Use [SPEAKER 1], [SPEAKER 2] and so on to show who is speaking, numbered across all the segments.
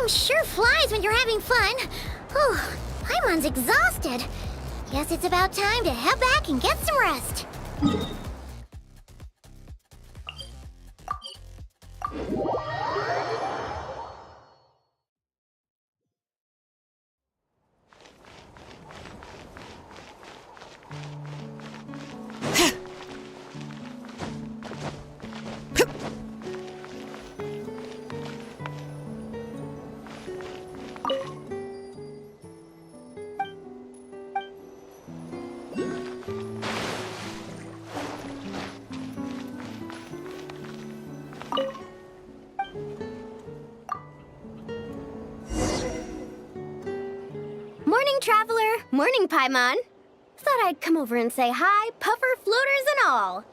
[SPEAKER 1] Time sure flies when you're having fun. Oh, Paimon's exhausted. Guess it's about time to head back and get some rest.
[SPEAKER 2] Morning, Traveler. Morning, Paimon. Thought I'd come over and say hi, puffer, floaters, and all.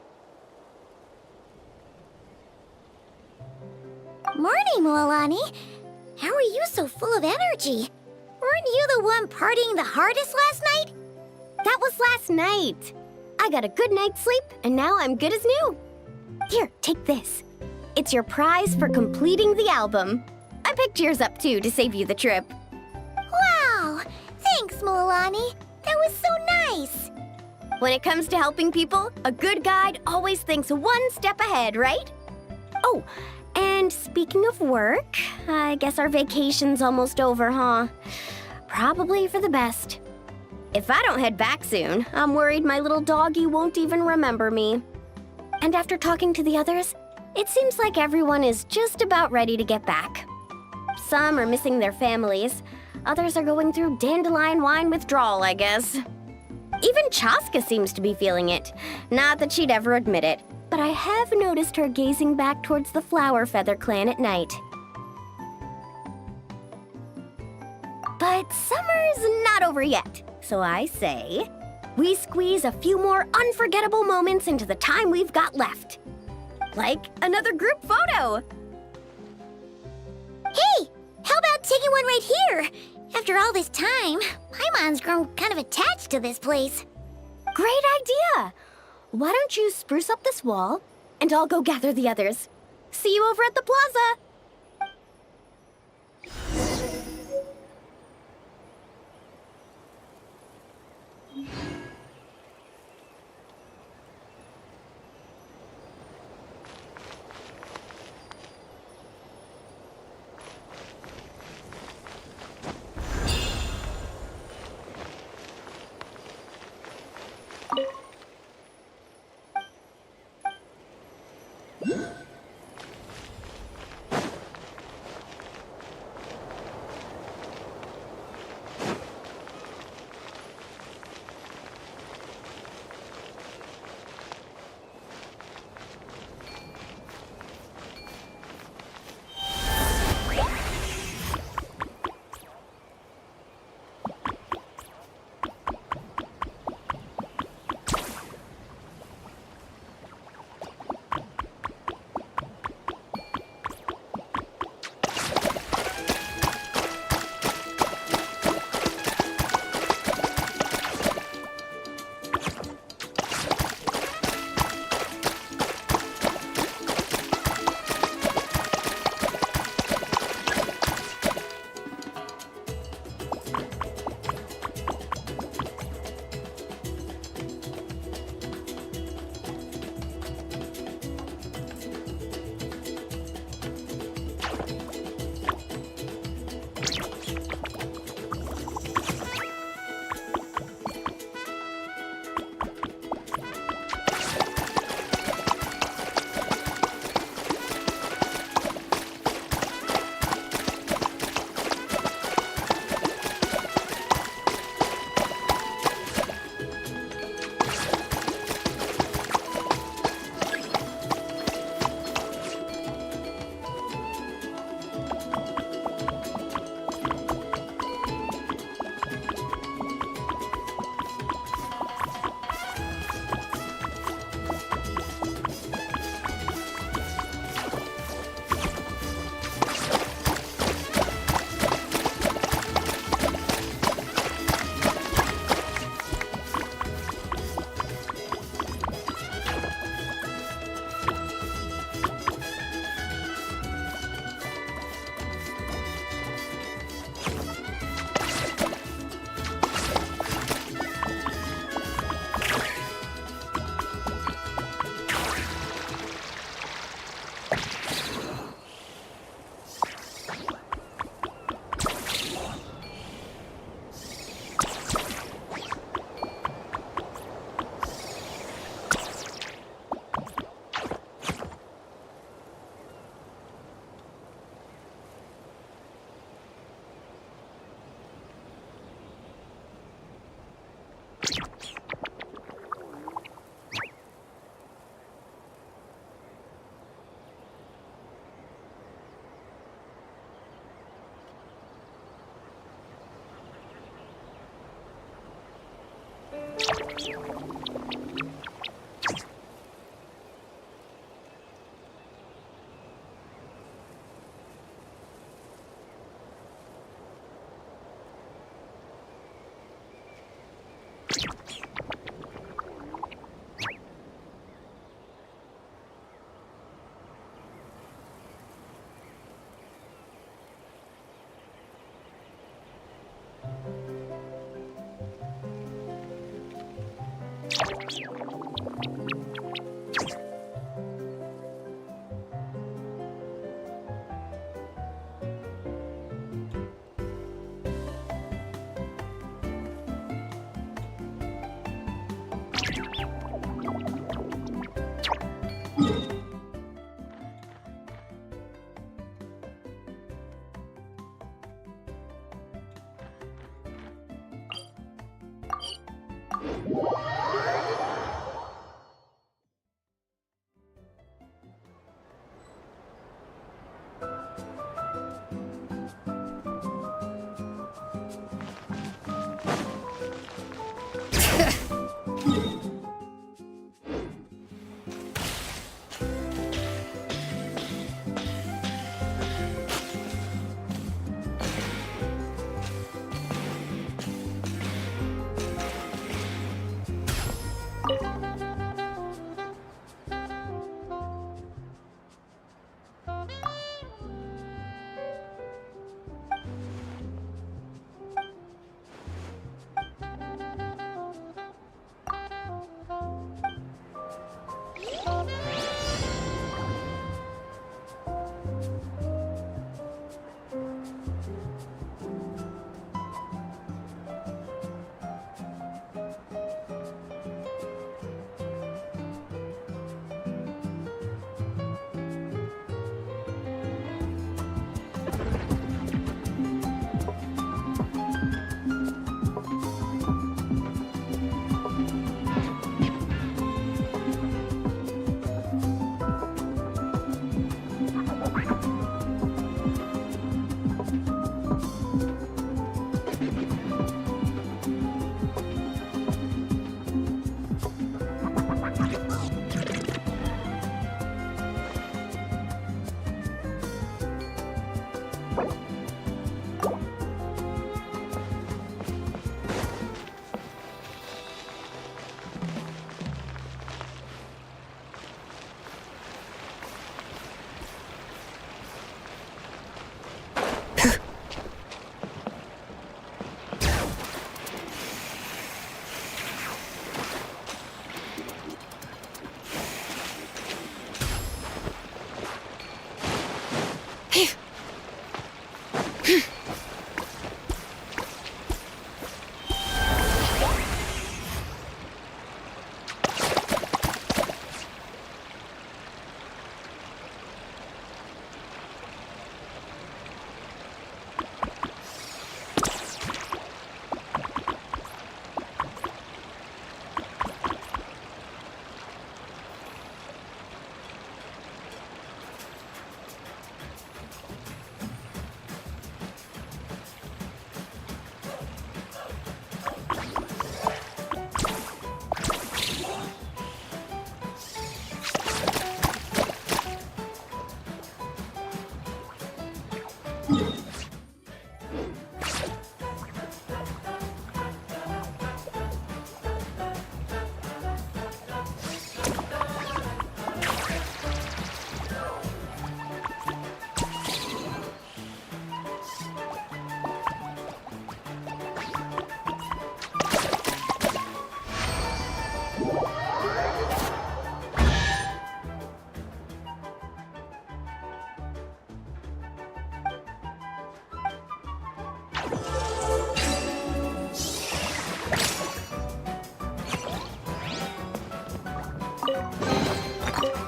[SPEAKER 1] Morning, Mualani. How are you so full of energy? Weren't you the one partying the hardest last night?
[SPEAKER 2] That was last night. I got a good night's sleep, and now I'm good as new. Here, take this. It's your prize for completing the album. I picked yours up, too, to save you the trip.
[SPEAKER 1] Wow! Thanks, Mualani. That was so nice.
[SPEAKER 2] When it comes to helping people, a good guide always thinks one step ahead, right? Oh, and speaking of work, I guess our vacation's almost over, huh? Probably for the best. If I don't head back soon, I'm worried my little doggy won't even remember me. And after talking to the others, it seems like everyone is just about ready to get back. Some are missing their families. Others are going through dandelion wine withdrawal, I guess. Even Chaska seems to be feeling it. Not that she'd ever admit it, but I have noticed her gazing back towards the Flower Feather clan at night. But summer's not over yet, so I say, we squeeze a few more unforgettable moments into the time we've got left. Like another group photo.
[SPEAKER 1] Hey, how about taking one right here? After all this time, Paimon's grown kind of attached to this place.
[SPEAKER 2] Great idea! Why don't you spruce up this wall, and I'll go gather the others. See you over at the plaza!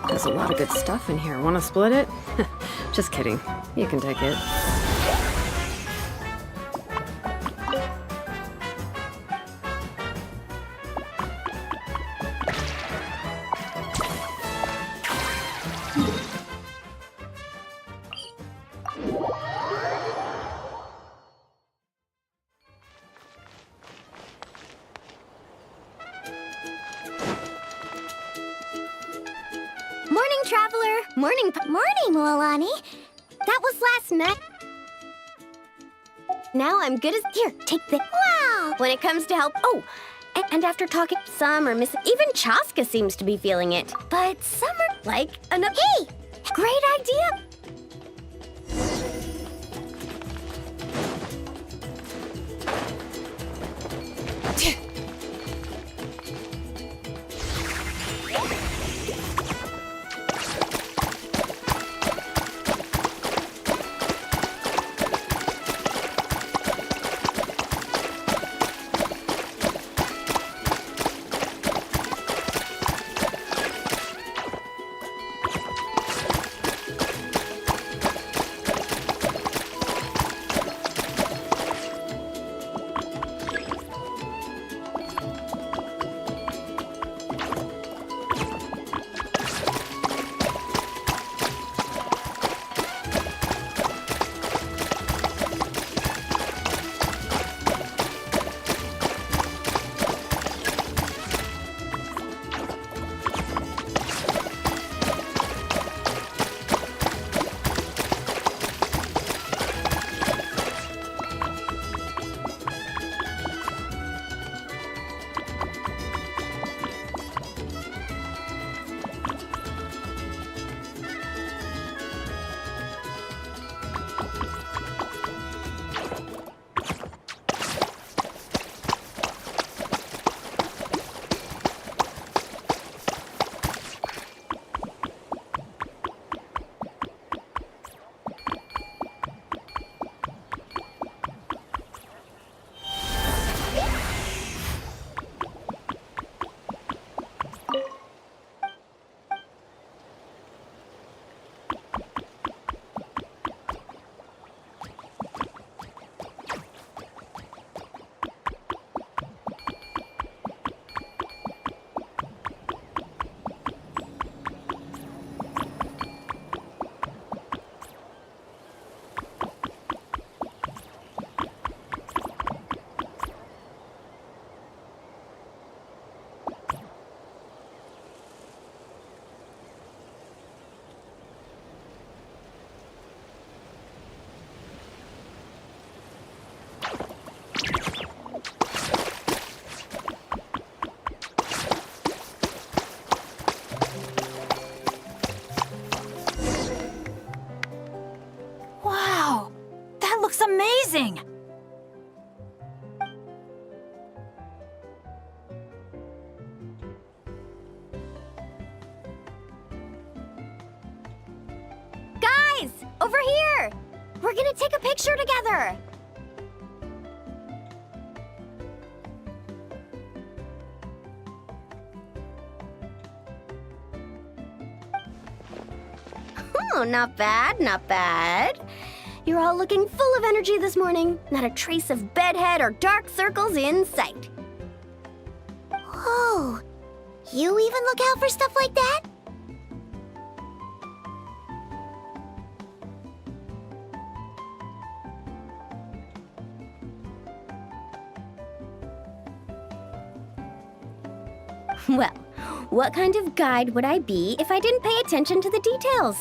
[SPEAKER 3] There's a lot of good stuff in here. Want to split it? Just kidding. You can take it.
[SPEAKER 2] Morning, traveler. Morning.
[SPEAKER 1] Morning, Mualani.
[SPEAKER 2] That was last night. Now I'm good as... Here, take the...
[SPEAKER 1] Wow!
[SPEAKER 2] When it comes to help... Oh, and after talking some are missing... Even Chaska seems to be feeling it. But some are like... Hey! Great idea!
[SPEAKER 4] Amazing!
[SPEAKER 2] Guys, over here! We're gonna take a picture together! Oh, not bad, not bad. You're all looking full of energy this morning. Not a trace of bedhead or dark circles in sight.
[SPEAKER 1] Whoa! You even look out for stuff like that?
[SPEAKER 2] Well, what kind of guide would I be if I didn't pay attention to the details?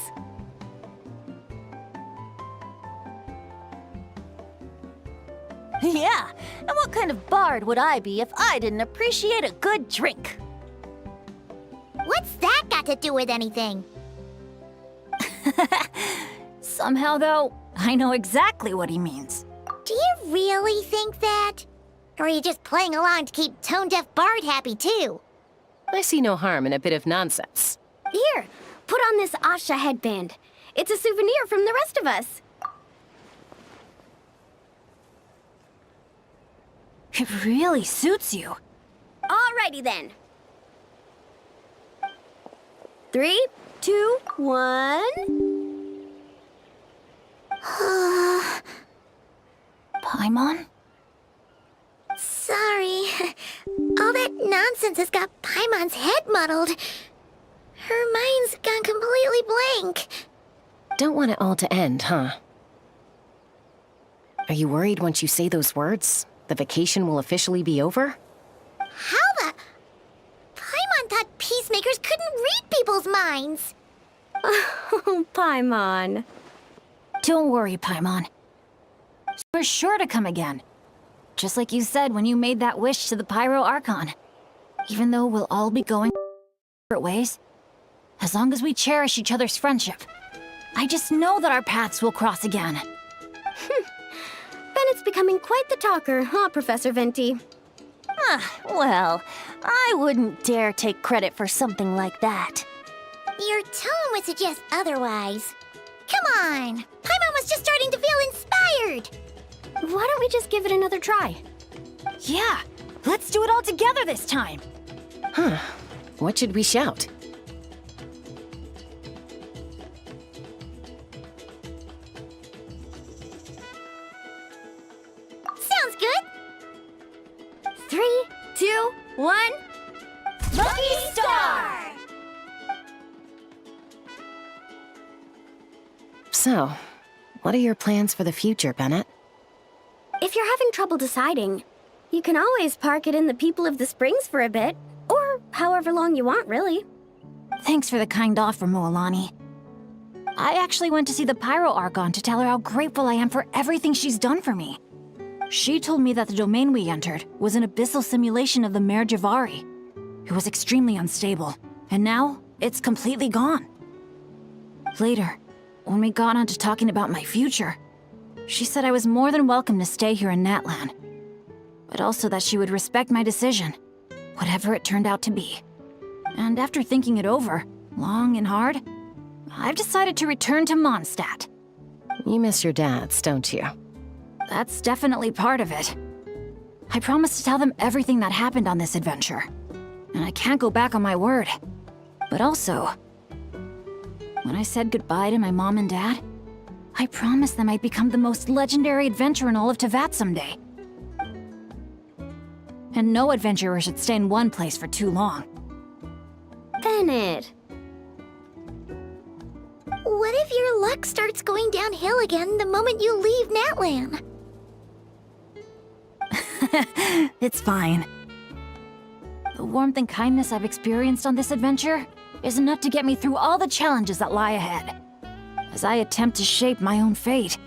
[SPEAKER 4] Yeah, and what kind of bard would I be if I didn't appreciate a good drink?
[SPEAKER 1] What's that got to do with anything?
[SPEAKER 4] Somehow, though, I know exactly what he means.
[SPEAKER 1] Do you really think that? Or are you just playing along to keep tone-deaf Bard happy, too?
[SPEAKER 5] I see no harm in a bit of nonsense.
[SPEAKER 2] Here, put on this Asha headband. It's a souvenir from the rest of us.
[SPEAKER 4] It really suits you.
[SPEAKER 2] Alrighty then. 3, 2, 1.
[SPEAKER 4] Paimon?
[SPEAKER 1] Sorry. All that nonsense has got Paimon's head muddled. Her mind's gone completely blank.
[SPEAKER 5] Don't want it all to end, huh? Are you worried once you say those words, the vacation will officially be over?
[SPEAKER 1] How the... Paimon thought peacemakers couldn't read people's minds.
[SPEAKER 2] Oh, Paimon.
[SPEAKER 4] Don't worry, Paimon. We're sure to come again. Just like you said when you made that wish to the Pyro Archon. Even though we'll all be going separate ways, as long as we cherish each other's friendship, I just know that our paths will cross again.
[SPEAKER 2] Bennett's becoming quite the talker, huh, Professor Venti?
[SPEAKER 4] Well, I wouldn't dare take credit for something like that.
[SPEAKER 1] Your tone would suggest otherwise. Come on! Paimon was just starting to feel inspired!
[SPEAKER 2] Why don't we just give it another try?
[SPEAKER 4] Yeah, let's do it all together this time.
[SPEAKER 5] Huh. What should we shout?
[SPEAKER 1] Sounds good!
[SPEAKER 2] 3, 2, 1.
[SPEAKER 4] Lucky Star!
[SPEAKER 5] So, what are your plans for the future, Bennett?
[SPEAKER 2] If you're having trouble deciding, you can always park it in the People of the Springs for a bit. Or however long you want, really.
[SPEAKER 4] Thanks for the kind offer, Moalani. I actually went to see the Pyro Archon to tell her how grateful I am for everything she's done for me. She told me that the domain we entered was an abyssal simulation of the Mare Javari. It was extremely unstable, and now it's completely gone. Later, when we got on to talking about my future, she said I was more than welcome to stay here in Natlan, but also that she would respect my decision, whatever it turned out to be. And after thinking it over, long and hard, I've decided to return to Mondstadt.
[SPEAKER 5] You miss your dads, don't you?
[SPEAKER 4] That's definitely part of it. I promised to tell them everything that happened on this adventure, and I can't go back on my word. But also, when I said goodbye to my mom and dad, I promised them I'd become the most legendary adventurer in all of Tevat someday. And no adventurer should stay in one place for too long.
[SPEAKER 2] Bennett.
[SPEAKER 1] What if your luck starts going downhill again the moment you leave Natlan?
[SPEAKER 4] It's fine. The warmth and kindness I've experienced on this adventure is enough to get me through all the challenges that lie ahead. As I attempt to shape my own fate,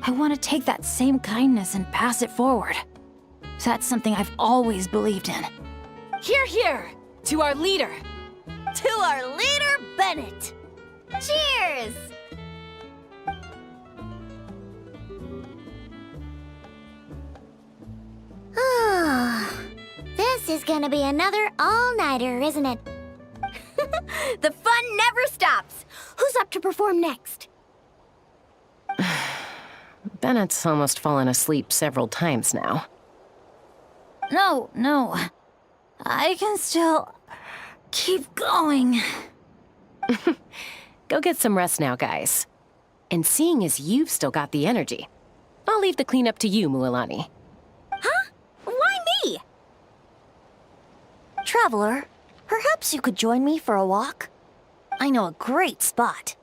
[SPEAKER 4] I want to take that same kindness and pass it forward. That's something I've always believed in.
[SPEAKER 5] Hear, hear! To our leader!
[SPEAKER 4] To our leader, Bennett!
[SPEAKER 1] Cheers! Oh, this is gonna be another all-nighter, isn't it?
[SPEAKER 2] The fun never stops. Who's up to perform next?
[SPEAKER 5] Bennett's almost fallen asleep several times now.
[SPEAKER 4] No. I can still keep going.
[SPEAKER 5] Go get some rest now, guys. And seeing as you've still got the energy, I'll leave the cleanup to you, Mualani.
[SPEAKER 2] Huh? Why me?
[SPEAKER 4] Traveler, perhaps you could join me for a walk? I know a great spot.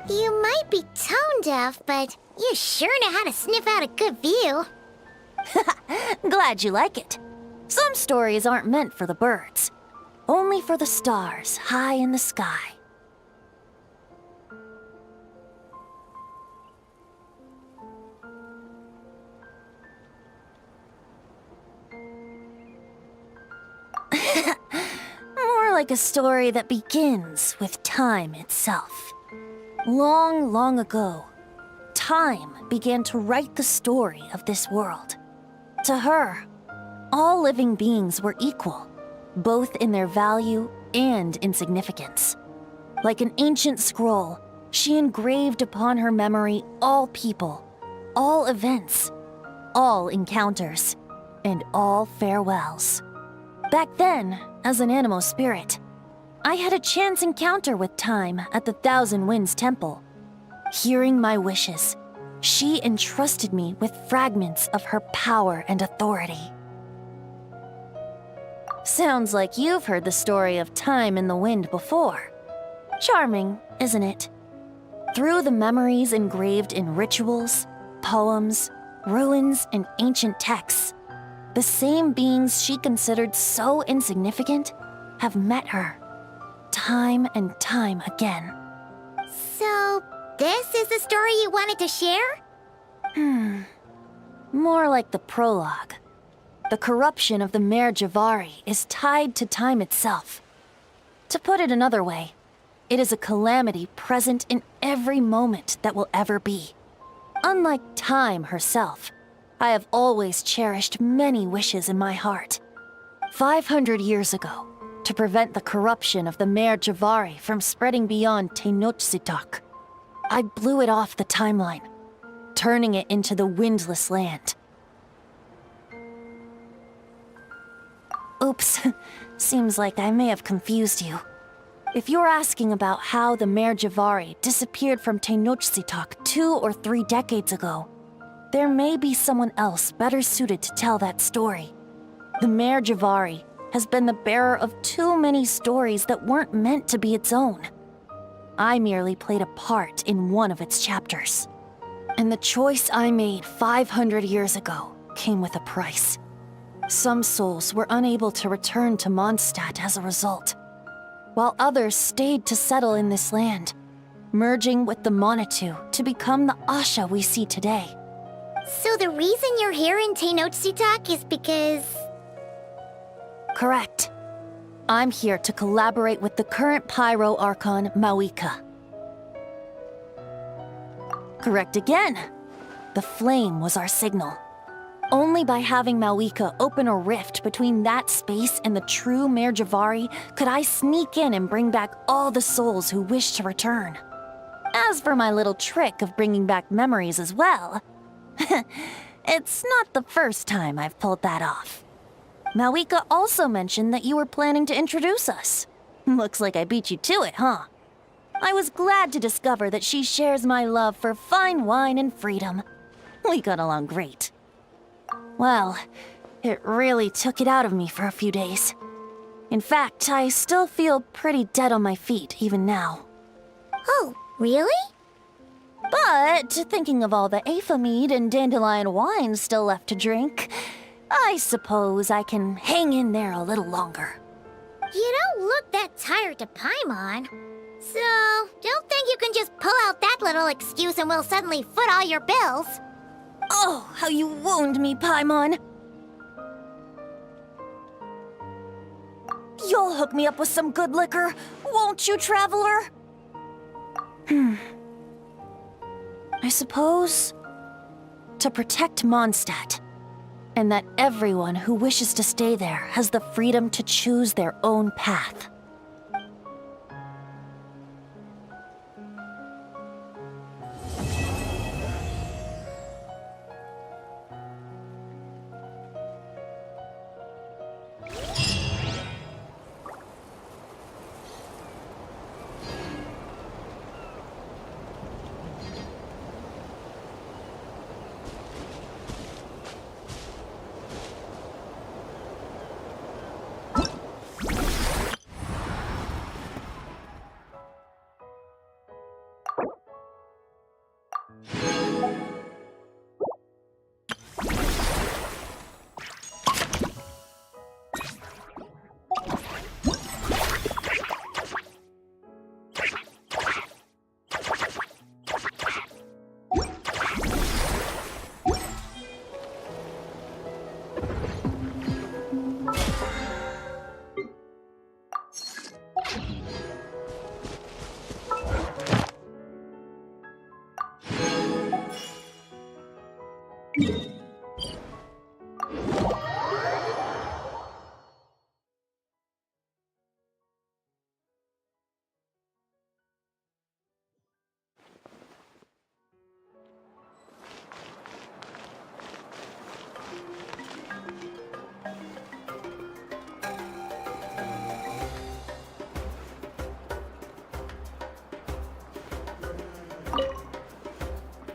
[SPEAKER 1] You might be tone deaf, but you sure know how to sniff out a good view.
[SPEAKER 4] Glad you like it. Some stories aren't meant for the birds, only for the stars high in the sky. More like a story that begins with time itself. Long, long ago,
[SPEAKER 6] time began to write the story of this world. To her, all living beings were equal, both in their value and in significance. Like an ancient scroll, she engraved upon her memory all people, all events, all encounters, and all farewells. Back then, as an animal spirit, I had a chance encounter with Time at the Thousand Winds Temple. Hearing my wishes, she entrusted me with fragments of her power and authority. Sounds like you've heard the story of Time in the Wind before. Charming, isn't it? Through the memories engraved in rituals, poems, ruins, and ancient texts, the same beings she considered so insignificant have met her, time and time again.
[SPEAKER 1] So, this is the story you wanted to share?
[SPEAKER 6] More like the prologue. The corruption of the Mare Javari is tied to time itself. To put it another way, it is a calamity present in every moment that will ever be. Unlike Time herself, I have always cherished many wishes in my heart. 500 years ago, to prevent the corruption of the Mare Javari from spreading beyond Tenochtitlán, I blew it off the timeline, turning it into the Windless Land. Oops, seems like I may have confused you. If you're asking about how the Mare Javari disappeared from Tenochtitlán 2 or 3 decades ago, there may be someone else better suited to tell that story. The Mare Javari has been the bearer of too many stories that weren't meant to be its own. I merely played a part in one of its chapters. And the choice I made 500 years ago came with a price. Some souls were unable to return to Mondstadt as a result, while others stayed to settle in this land, merging with the Monitu to become the Asha we see today.
[SPEAKER 1] So the reason you're here in Tenochtitlán is because...
[SPEAKER 6] Correct. I'm here to collaborate with the current Pyro Archon, Mawika. Correct again. The flame was our signal. Only by having Mawika open a rift between that space and the true Mare Javari could I sneak in and bring back all the souls who wish to return. As for my little trick of bringing back memories as well, it's not the first time I've pulled that off. Mawika also mentioned that you were planning to introduce us. Looks like I beat you to it, huh? I was glad to discover that she shares my love for fine wine and freedom. We got along great. Well, it really took it out of me for a few days. In fact, I still feel pretty dead on my feet even now.
[SPEAKER 1] Oh, really?
[SPEAKER 6] But thinking of all the Aether mead and dandelion wine still left to drink, I suppose I can hang in there a little longer.
[SPEAKER 1] You don't look that tired to Paimon. So, don't think you can just pull out that little excuse and we'll suddenly foot all your bills.
[SPEAKER 6] Oh, how you wound me, Paimon! You'll hook me up with some good liquor, won't you, Traveler? I suppose... to protect Mondstadt, and that everyone who wishes to stay there has the freedom to choose their own path.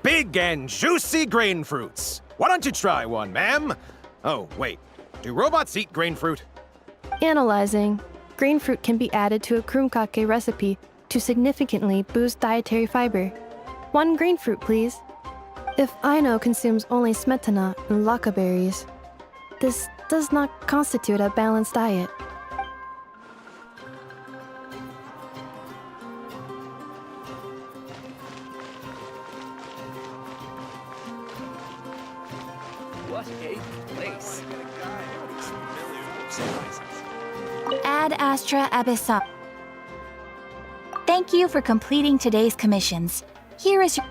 [SPEAKER 7] Big and juicy grain fruits. Why don't you try one, ma'am? Oh, wait. Do robots eat grain fruit?
[SPEAKER 8] Analyzing. Grain fruit can be added to a krumkake recipe to significantly boost dietary fiber. One grain fruit, please. If Aino consumes only smetana and laka berries, this does not constitute a balanced diet.
[SPEAKER 9] What a place.
[SPEAKER 10] Ad Astra Abyssa. Thank you for completing today's commissions. Here is your...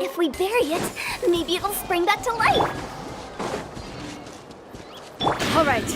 [SPEAKER 2] If we bury it, maybe it'll spring back to life.
[SPEAKER 3] All right.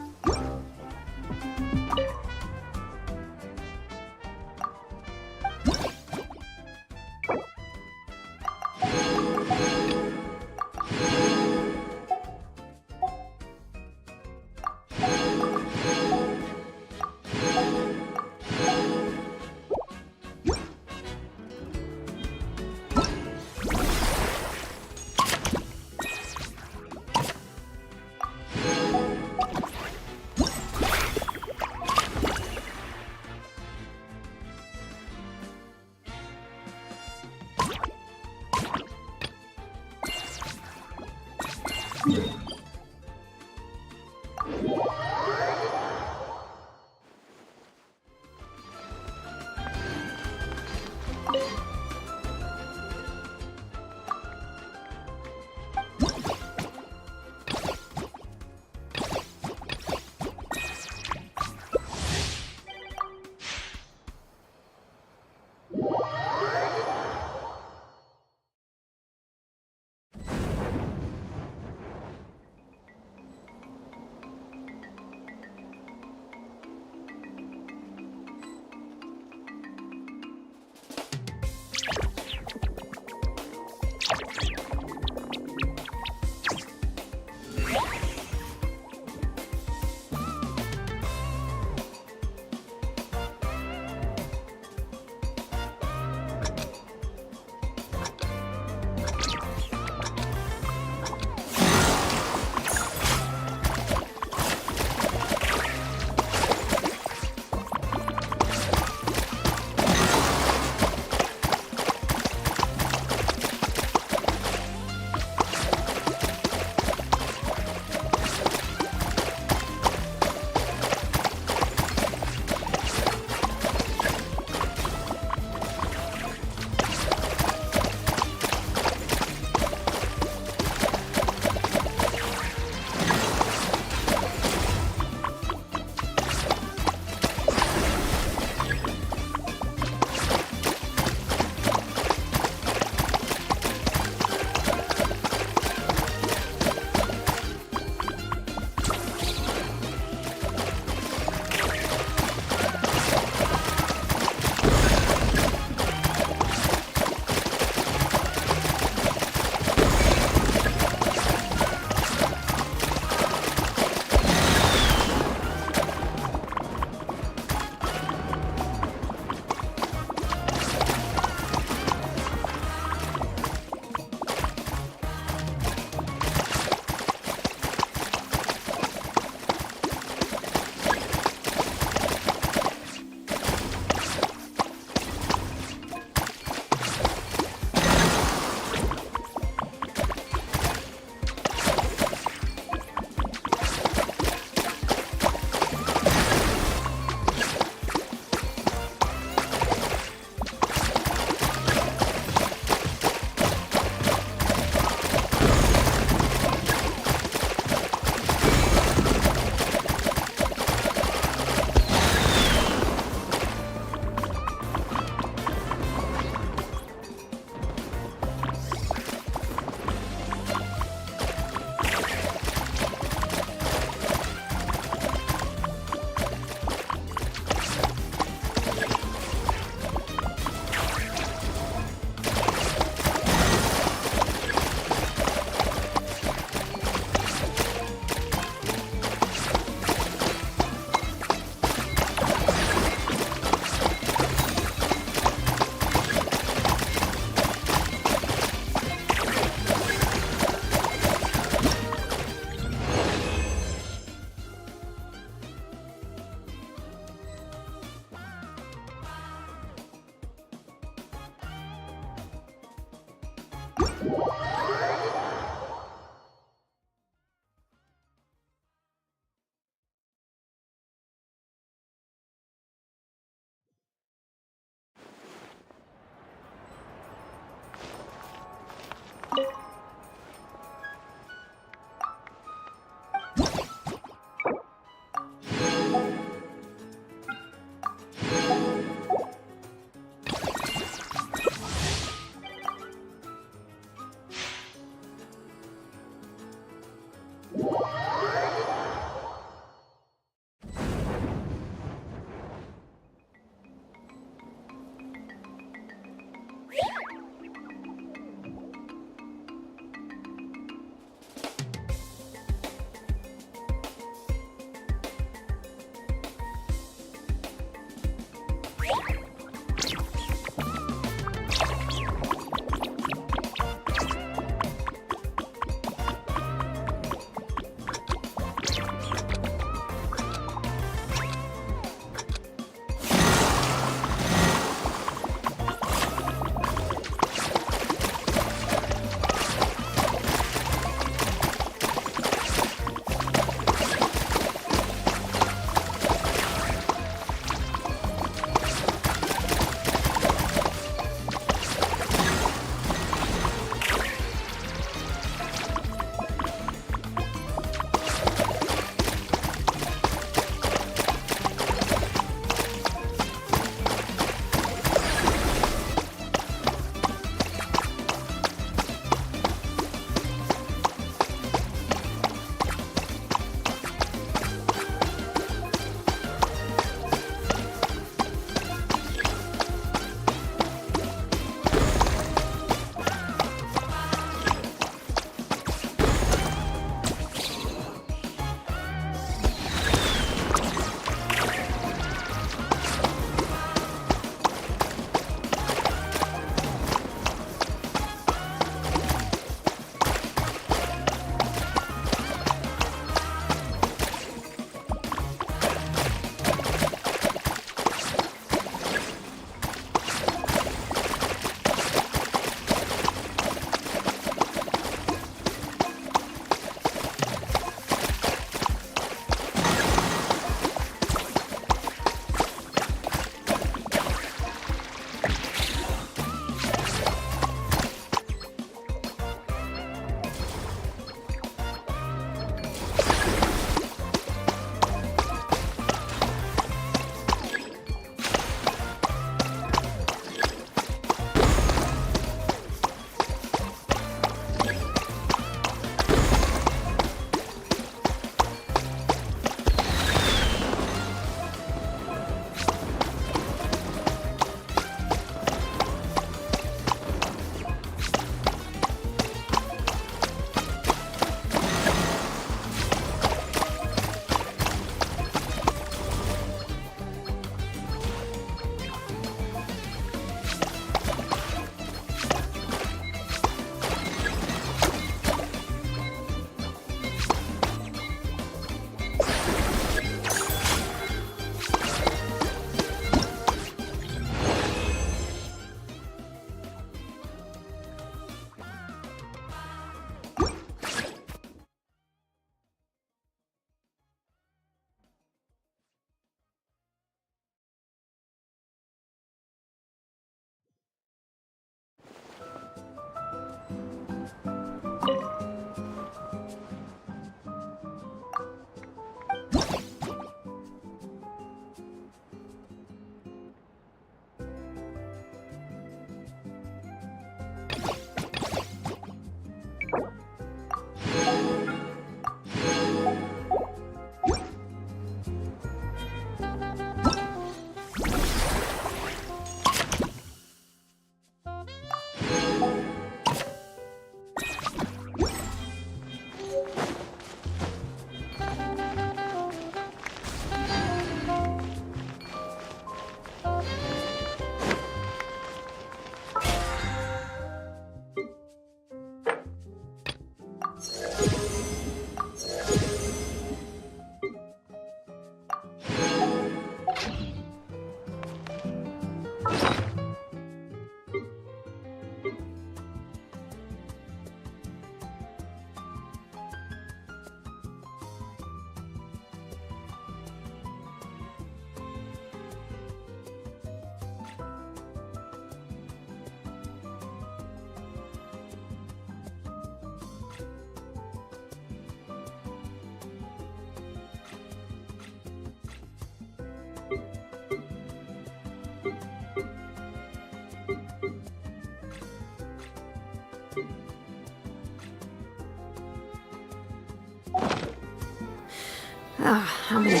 [SPEAKER 3] How many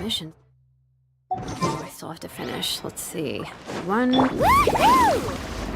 [SPEAKER 3] missions? Oh, I still have to finish. Let's see. One.
[SPEAKER 1] Woohoo!